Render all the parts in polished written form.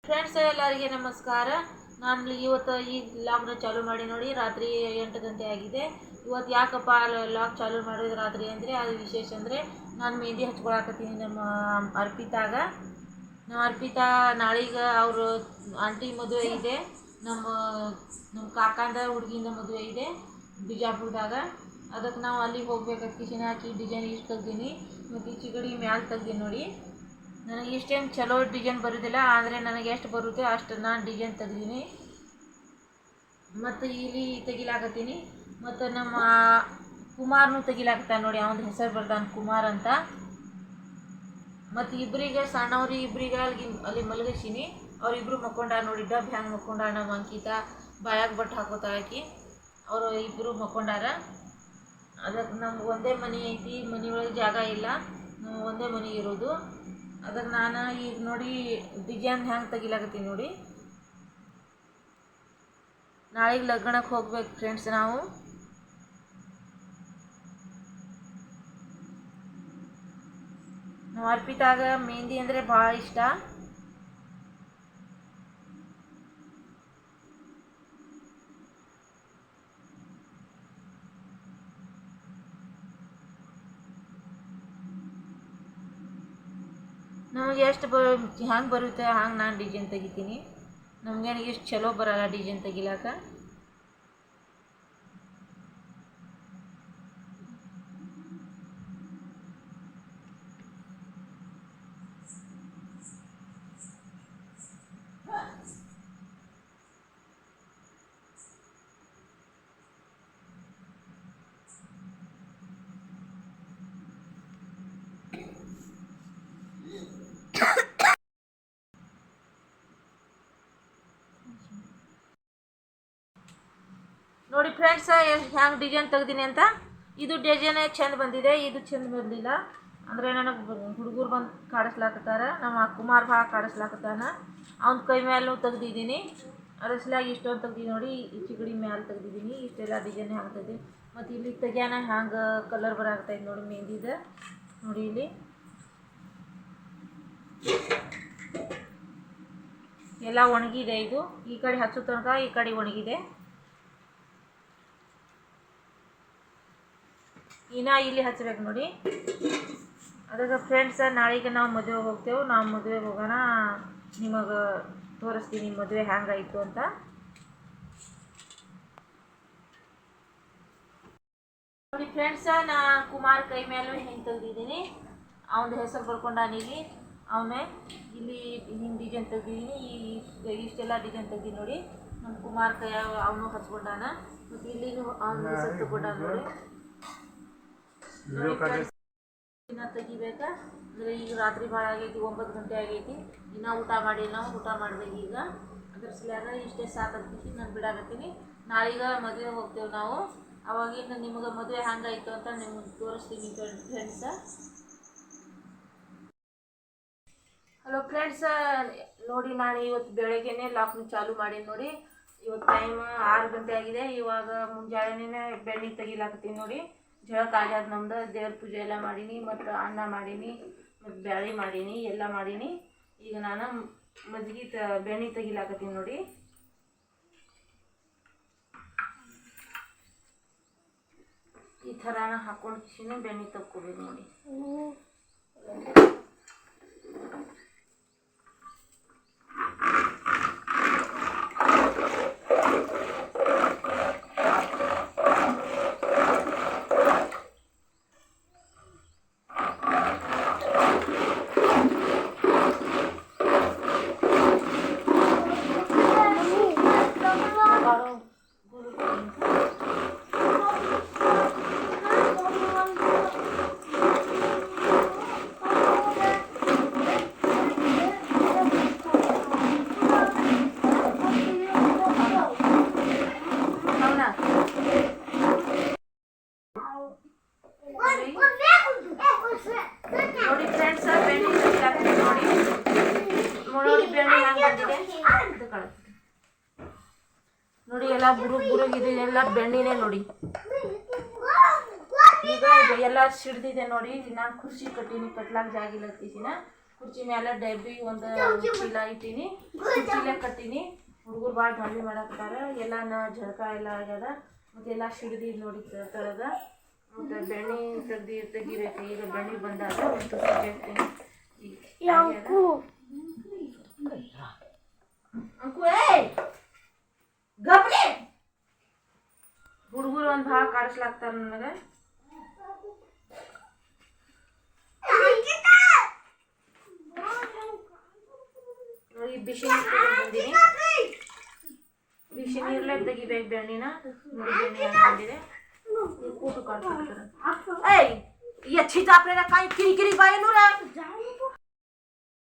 Friends ಎಲ್ಲರಿಗೆ ನಮಸ್ಕಾರ. ನಾನು ಇವತ್ತು ಈ ಲಾಗ್ನ ಚಾಲೂ ಮಾಡಿ ನೋಡಿ ರಾತ್ರಿ 8 ಗಂಟೆ ಆಗಿದೆ. ಇವತ್ತು ಯಾಕಪ್ಪ ಲಾಗ್ ಚಾಲೂ ಮಾಡಿದ ರಾತ್ರಿ ಅಂದರೆ ಅದು ವಿಶೇಷ ಅಂದರೆ ನಾನು ಮೆಹಂದಿ ಹಚ್ಕೊಳಕತ್ತೀನಿ ನಮ್ಮ ಅರ್ಪಿತಾ ನಾಳೆಗೆ ಅವರು ಆಂಟಿ ಮದುವೆ ಇದೆ, ನಮ್ಮ ಕಾಕಂದ ಹುಡುಗಿಯಿಂದ ಮದುವೆ ಇದೆ ಬಿಜಾಪುರದಾಗ. ಅದಕ್ಕೆ ನಾವು ಅಲ್ಲಿಗೆ ಹೋಗ್ಬೇಕಂತ ಕಿಶನ್ ಹಾಕಿ ಡಿಸೈನ್ ಇಷ್ಟು ತೆಗ್ದೀನಿ ಮತ್ತು ಈ ಚಿಗಡಿ ಮ್ಯಾಲೆ ತೆಗ್ದೀನಿ ನೋಡಿ. ನನಗೆ ಇಷ್ಟೇನು ಚಲೋ ಡಿಸೈನ್ ಬರೋದಿಲ್ಲ, ಆದರೆ ನನಗೆ ಎಷ್ಟು ಬರುತ್ತೆ ಅಷ್ಟು ನಾನು ಡಿಸೈನ್ ತೆಗ್ದೀನಿ. ಮತ್ತು ಇಲ್ಲಿ ತೆಗಿಲಾಕತ್ತೀನಿ. ಮತ್ತು ನಮ್ಮ ಕುಮಾರ್ನು ತೆಗಿಲಾಕತ್ತಾನ ನೋಡಿ, ಅವನ ಹೆಸರು ಬರ್ದಾನ ಕುಮಾರ್ ಅಂತ. ಮತ್ತು ಇಬ್ಬರಿಗೆ ಸಣ್ಣವ್ರಿಗೆ ಇಬ್ಬರಿಗೆ ಅಲ್ಲಿ ಮಲಗಿಸೀನಿ. ಅವರಿಬ್ಬರು ಮಕ್ಕೊಂಡಾರ ನೋಡಿ, ಡಬ್ ಹ್ಯಾಂಗೆ ಮಕ್ಕೊಂಡಾರ. ನಮ್ಮ ಅಂಕಿತ ಬಾಯಾಗ ಬಟ್ಟು ಹಾಕೋತಾಳಕಿ, ಅವರು ಇಬ್ಬರು ಮಕ್ಕೊಂಡಾರ. ಅದಕ್ಕೆ ನಮ್ಗೆ ಒಂದೇ ಮನೆ ಐತಿ, ಮನೆಯೊಳಗೆ ಜಾಗ ಇಲ್ಲ, ನಾವು ಒಂದೇ ಮನೆ ಇರೋದು. ಅದಕ್ಕೆ ನಾನು ಈಗ ನೋಡಿ ಡಿಸೈನ್ ಹ್ಯಾಂಗೆ ತೆಗಿಲಾಕತ್ತೀನಿ ನೋಡಿ. ನಾಳೆಗೆ ಲಗ್ನಕ್ಕೆ ಹೋಗ್ಬೇಕು ಫ್ರೆಂಡ್ಸ್. ನಾವು ಅರ್ಪಿತಾಗ ಮೆಹಂದಿ ಅಂದರೆ ಭಾಳ ಇಷ್ಟ. ನಮಗೆ ಎಷ್ಟು ಹ್ಯಾಂಗೆ ಬರುತ್ತೆ ಹಂಗೆ ನಾನು ಡಿಸೈನ್ ತೆಗಿತೀನಿ. ನಮಗೇನು ಎಷ್ಟು ಚಲೋ ಬರಲ್ಲ ಡಿಸೈನ್ ತೆಗಿಲಾಕ. ನೋಡಿ ಫ್ರೆಂಡ್ಸ್ ಹ್ಯಾಂಗೆ ಡಿಸೈನ್ ತೆಗ್ದೀನಿ ಅಂತ. ಇದು ಡಿಸೈನೇ ಚೆಂದ ಬಂದಿದೆ, ಇದು ಚೆಂದ ಬಂದಿಲ್ಲ. ಅಂದರೆ ನನಗೆ ಹುಡುಗರು ಬಂದು ಕಾಡಿಸ್ಲಾಕತ್ತಾರ. ನಮ್ಮ ಕುಮಾರ್ ಭಾಳ ಕಾಡಿಸ್ಲಾಕತ್ತಾನ. ಅವ್ನ ಕೈ ಮೇಲೂ ತೆಗ್ದಿದ್ದೀನಿ, ಅದ್ರ ಸಲಾಗಿ ಇಷ್ಟೊಂದು ತೆಗ್ದಿದ್ದೀನಿ ನೋಡಿ. ಈ ಚಿಗಡಿ ಮ್ಯಾಲೆ ತೆಗ್ದಿದ್ದೀನಿ, ಇಷ್ಟೆಲ್ಲ ಡಿಸೈನ್ ಹ್ಯಾಂಗೆ ತೆಗ್ದೀನಿ. ಮತ್ತು ಇಲ್ಲಿ ತೆಗ್ಯಾನ ಹ್ಯಾಂಗೆ ಕಲರ್ ಬರಾಕತ್ತೈತೆ ನೋಡಿ ಮೆಹಂದಿದ. ನೋಡಿ ಇಲ್ಲಿ ಎಲ್ಲ ಒಣಗಿದೆ. ಇದು ಈ ಕಡೆ ಹಚ್ಚೋ ತನಕ ಈ ಕಡೆ ಒಣಗಿದೆ. ಇನ್ನು ಇಲ್ಲಿ ಹಚ್ಬೇಕು ನೋಡಿ. ಅದಕ್ಕೆ ಫ್ರೆಂಡ್ಸ್ ನಾಳೆಗೆ ನಾವು ಮದುವೆಗೆ ಹೋಗ್ತೇವೆ. ನಾವು ಮದುವೆಗೆ ಹೋಗೋಣ, ನಿಮಗೆ ತೋರಿಸ್ತೀನಿ ಮದುವೆ ಹ್ಯಾಂಗಾಯಿತು ಅಂತ. ನೋಡಿ ಫ್ರೆಂಡ್ಸ್, ನಾ ಕುಮಾರ್ ಕೈ ಮೇಲೂ ಹಿಂಗೆ ತೆಗ್ದಿದ್ದೀನಿ. ಅವನದು ಹೆಸರು ಬರ್ಕೊಂಡಾನಿಲ್ಲಿ. ಅವನೇ ಇಲ್ಲಿ ಹಿಂಗೆ ಡಿಸೈನ್ ತೆಗ್ದಿದ್ದೀನಿ. ಇಷ್ಟೆಲ್ಲ ಡಿಸೈನ್ ತೆಗ್ದೀನಿ ನೋಡಿ. ನಮ್ಮ ಕುಮಾರ್ ಕೈ ಅವನು ಹಚ್ಕೊಂಡಾನ. ಮತ್ತು ಇಲ್ಲಿನೂ ಅವನ ಹೆಸರು ತಗೊಂಡಾನ ನೋಡಿ. ಇನ್ನು ತೆಗಿಬೇಕಾ ಅಂದರೆ ಈಗ ರಾತ್ರಿ ಭಾಳ ಆಗೈತಿ, 9 ಗಂಟೆ ಆಗೈತಿ. ಇನ್ನೂ ಊಟ ಮಾಡಿ ನಾವು ಊಟ ಮಾಡ್ಬೇಕು ಈಗ. ಅದ್ರ ಸಲುವಾಗ ಇಷ್ಟೇ ಸಾಕಾಗ್ತೈತಿ, ನಾನು ಬಿಡಾಕತ್ತೀನಿ. ನಾಳೆಗೆ ಮದುವೆ ಹೋಗ್ತೇವೆ ನಾವು. ಅವಾಗಿನ ನಿಮ್ಗೆ ಮದುವೆ ಹ್ಯಾಂಗಾಯಿತು ಅಂತ ನಿಮ್ಗೆ ತೋರಿಸ್ತೀನಿ ಫ್ರೆಂಡ್ಸ. ಹಲೋ ಫ್ರೆಂಡ್ಸ, ನೋಡಿ ನಾನು ಇವತ್ತು ಬೆಳಗ್ಗೆನೇ ಲಾಕ್ನ ಚಾಲೂ ಮಾಡೀನಿ ನೋಡಿ. ಇವತ್ತು ಟೈಮ್ 6 ಗಂಟೆ ಆಗಿದೆ. ಇವಾಗ ಮುಂಜಾನೆನೇ ಬೆಣ್ಣೆ ತೆಗಿಲಾಕತ್ತೀನಿ ನೋಡಿ. ಜಳಕ ಆಗ್ಯದ ನಮ್ದು. ದೇವ್ರ ಪೂಜೆ ಎಲ್ಲ ಮಾಡೀನಿ, ಮತ್ತು ಅನ್ನ ಮಾಡೀನಿ, ಮತ್ತು ಬ್ಯಾಳೆ ಮಾಡೀನಿ, ಎಲ್ಲ ಮಾಡೀನಿ. ಈಗ ನಾನು ಮಜ್ಜಿಗೆ ಬೆಣ್ಣೆ ತೆಗಿಲಾಕತ್ತೀನಿ ನೋಡಿ. ಈ ಥರನ ಹಾಕೊಂಡು ಕಿಶಿನ ಬೆಣ್ಣೆ ತಕ್ಕೋಬೇಕು ನೋಡಿ. ನೋಡಿ ಫ್ರೆಂಡ್ಸ್, ಬೆಣ್ಣೆ ತೆಗಿಲಾಕತ್ತೀನಿ ನೋಡಿ. ನೋಡಿ ಬೆಣ್ಣೆ ಹ್ಯಾಂಗೆ ಬಂದಿದೆ ನೋಡಿ. ಎಲ್ಲ ಬುರುಗಿದೆ, ಎಲ್ಲ ಬೆಣ್ಣೆನೇ ನೋಡಿ. ಈಗ ಎಲ್ಲ ಸಿಡ್ದಿದೆ ನೋಡಿ. ನಾನು ಖುಷಿ ಕಟ್ಟೀನಿ, ಕಟ್ಲಾಕ ಜಾಗಿಲ್ಲ ಕಿಸಿನ. ಕುರ್ಚಿ ಮೇಲೆ ಡಬ್ಬಿ ಒಂದು ಚೀಲ ಇಟ್ಟೀನಿ, ಕುರ್ಚಿಲೇ ಕಟ್ಟೀನಿ. ಹುಡುಗರು ಭಾಳ ದಂಧೆ ಮಾಡಾಕ್ತಾರ. ಎಲ್ಲ ಜಳಕ ಎಲ್ಲ ಆಗ್ಯದ, ಮತ್ತೆಲ್ಲ ಸಿಡ್ದು ನೋಡಿ ತಳಗ. ಮತ್ತು ಬೆಣ್ಣೆ ತೆಗಿಬೇಕು. ಈಗ ಬೆಣ್ಣೆ ಬಂದಾಗ ಒಂದು ಸಿಗ್ತೀನಿ. ಹುಡುಗರು ಒಂದು ಭಾಳ ಕಾಡಿಸ್ಲಾಕ್ತಾರ ನನಗೆ. ನೋಡಿ ಬಿಸಿ ನೀರು ಬಂದೀನಿ. ಬಿಸಿ ನೀರ್ಲೆ ತೆಗಿಬೇಕು ಬೆಣ್ಣಿನ. ನೋಡಿ ಬೆಣ್ಣೆ ಹಾಕೊಂಡಿದೆ. ಕೂಟು ಕಾಡ್ತಾರೆ. ಏಯ್ अच्छी जापरेगा काई ಕಿರಿಕಿರಿ ಬಾಯನೂರ.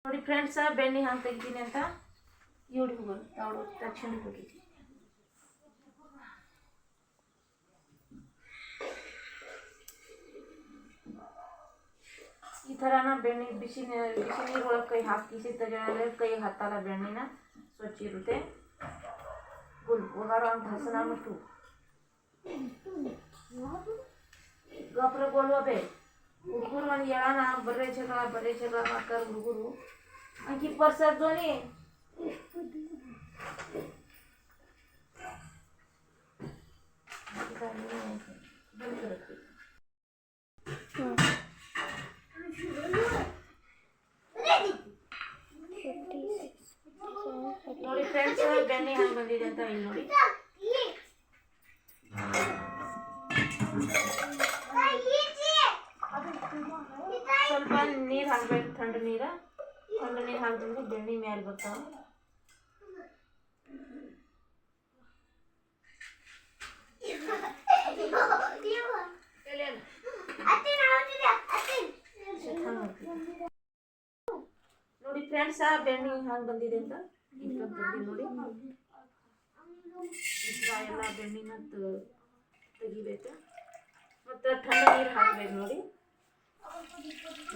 ನೋಡಿ ಫ್ರೆಂಡ್ಸ್, ಬೆಣ್ಣೆ ಹಂಗೆ ತೆಗಿತೀನಿ ಅಂತ ಇವ್ರಿಗೆ ಹೋಗೋದು ತಾವು ತಕ್ಷಣ ಹೋಗಿ. ಈ ಥರನ ಬೆಣ್ಣೆ ಬಿಸಿ ನೀರೊಳಗೆ ಕೈ ಹಾಕಿ ತೆಗೆದ್ರೆ ಕೈಗೆ ಹತ್ತಲ್ಲ. ಬೆಣ್ಣೆನ ಸ್ವಚ್ಛ ಇರುತ್ತೆ. वगैरह धसना मिठू गप्र बोलवा बे ಹುಡುಗರು ಒಂದು ಹೇಳೋಣ. ಬರೇ ಜಗಳ ಮಾಡ್ತಾರೆ ಹುಡುಗರು. ಅಂಕಿ ಪರ್ಸರ್ದೋನಿ ನೋಡಿ ಫ್ರೆಂಡ್ಸ್, ಬೆಣ್ಣೆ ಹಂಗೆ ಬಂದಿದೆ ಅಂತ ಇಲ್ಲಿ ನೋಡಿ. ಸ್ವಲ್ಪ ನೀರು ಹಾಕ್ಬೇಕು, ಥಂಡ ನೀರು ಹಾಕಿದ್ರೆ ಬೆಣ್ಣೆ ಮೇಲೆ ಬರ್ತಾವ. ನೋಡಿ ಫ್ರೆಂಡ್ಸ್, ಬೆಣ್ಣೆ ಹಂಗೆ ಬಂದಿದೆ ಅಂತ ನೋಡಿ. ಎಲ್ಲ ಬೆಣ್ಣಿನ ತೆಗಿಬೇಕು. ಮತ್ತು ಥಂಡ ನೀರು ಹಾಕ್ಬೇಕು.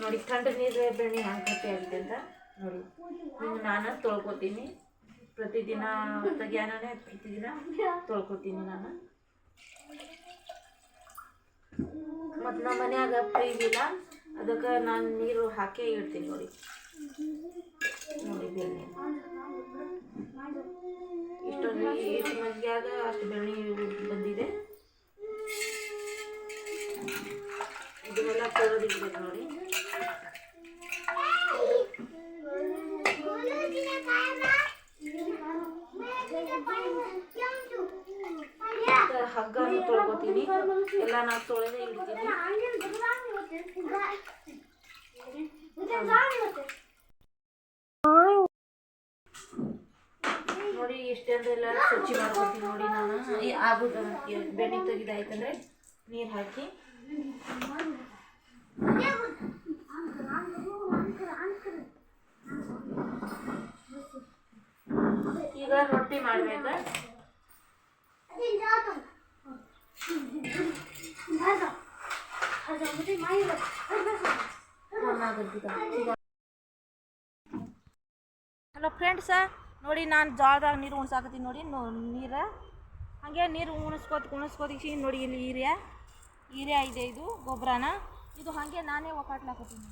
ನೋಡಿ ಥಂಡ ನೀರು ಬೆಣ್ಣೆ ಹಂಗೆ ಗಟ್ಟಿ ಆಗಿದೆ ಅಂತ ನೋಡಿ. ಹಿಂಗೆ ನಾನು ತೊಳ್ಕೊತೀನಿ. ಪ್ರತಿದಿನ ತೆಗಿಯಾನೇ ಪ್ರತಿದಿನ ತೊಳ್ಕೊತೀನಿ ನಾನು. ಮತ್ತು ನಮ್ಮ ಮನ್ಯಾಗ ಫ್ರಿಜ್ ಇಲ್ಲ, ಅದಕ್ಕೆ ನಾನು ನೀರು ಹಾಕೇ ಇಡ್ತೀನಿ. ನೋಡಿ ಬೆಣ್ಣೆ ಇಷ್ಟು ಮಜ್ಜಿಗೆಯಾಗ ಅಷ್ಟು ಬೆಣ್ಣೆ ಬಂದಿದೆ. ಇದನ್ನೆಲ್ಲ ತೆಗೆದಿಡ್ಬೇಕು ನೋಡಿ. ಹಗ್ಗನ್ನು ತೊಳ್ಕೊತೀನಿ. ಎಲ್ಲ ನಾನು ತೊಳೆದೇ ಇಡ್ತೀನಿ. ನೋಡಿ ಇಷ್ಟೆಲ್ಲ ಸ್ವಚ್ಛ ಮಾಡ್ಕೊತೀನಿ. ನೋಡಿ ನಾನು ಆಗುದ ಬೆಣ್ಣೆ ತೆಗಿದಾಯ್ತಂದ್ರೆ ನೀರು ಹಾಕಿ ಈಗ ರೊಟ್ಟಿ ಮಾಡ್ಬೇಕು. ಹಲೋ ಫ್ರೆಂಡ್ಸ, ನೋಡಿ ನಾನು ಜೋಳದಾಗ ನೀರು ಉಣ್ಸಾಕತ್ತೀನಿ. ನೋಡಿ ನೀರು ಹಾಗೆ ನೀರು ಉಣಿಸ್ಕೋತಿ ನೋಡಿ. ಇಲ್ಲಿ ಹೀರೆ ಇದೆ, ಇದು ಗೊಬ್ಬರನ. ಇದು ಹಾಗೆ ನಾನೇ ಒಕ್ಕಾಟ್ಲಾಕತ್ತೀನಿ.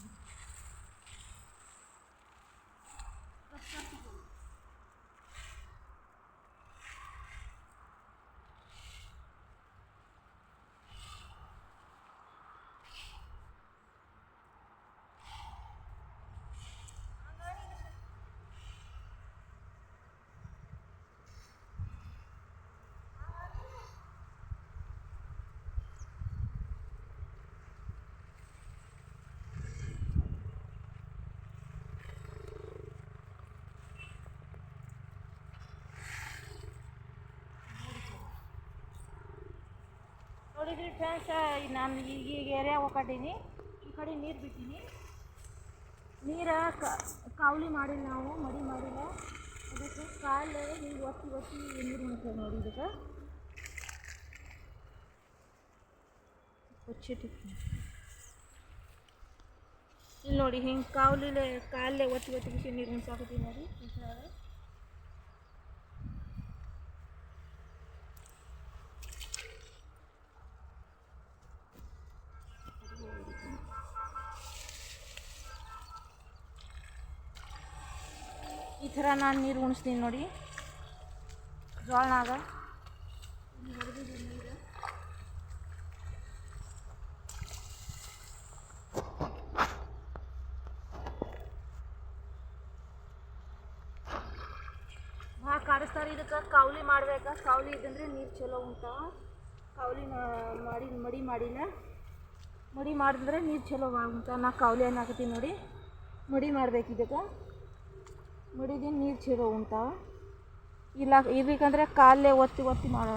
ನೋಡಿದ್ರಿ ಫ್ರೆಂಡ್ಸ್, ನಾನು ಈಗ ಏರಿಯಾ ಒಕ್ಕಟೀನಿ. ಈ ಕಡೆ ನೀರು ಬಿಟ್ಟೀನಿ. ನೀರು ಕಾವಲಿ ಮಾಡಿಲ್ಲ, ನಾವು ಮಡಿ ಮಾಡಿಲ್ಲ. ಅದಕ್ಕೆ ಕಾಲು ಹಿಂಗೆ ಒತ್ತಿ ನೀರು ಉಣ್ತೇವೆ ನೋಡಿ. ಇದಕ್ಕೆ ಇಲ್ಲಿ ನೋಡಿ ಹಿಂಗೆ ಕಾಲೇ ಒತ್ತಿ ನೀರು ಉಣ್ಸಾಕತ್ತೀನಿ ನೋಡಿ. ಥರ ನಾನು ನೀರು ಉಣಿಸ್ತೀನಿ ನೋಡಿ ಜೋಳನಾಗ. ಭಾಳ ಕಾಡಿಸ್ತಾರೆ. ಇದಕ್ಕೆ ಕಾವಲಿ ಮಾಡ್ಬೇಕು. ಕಾವಲಿ ಇದ್ದಂದ್ರೆ ನೀರು ಚಲೋ ಉಂಟಾವ. ಕಾವಲಿ ಮಾಡಿ ಮಾಡಿಲ್ಲ. ಮಡಿ ಮಾಡಿದ್ರೆ ನೀರು ಚಲೋ ಉಂಟಾವ. ನಾ ಕಾವಲಿ ಏನಾಗತ್ತೀನಿ ನೋಡಿ, ಮಡಿ ಮಾಡ್ಬೇಕು. ಇದಕ್ಕೆ ಮಡಿದಿಂದ ನೀರು ಚಲೋ ಉಂಟಾವ. ಇಲ್ಲ ಇರ್ಬೇಕಂದ್ರೆ ಕಾಲೇ ಒತ್ತಿ ಮಾಡೋ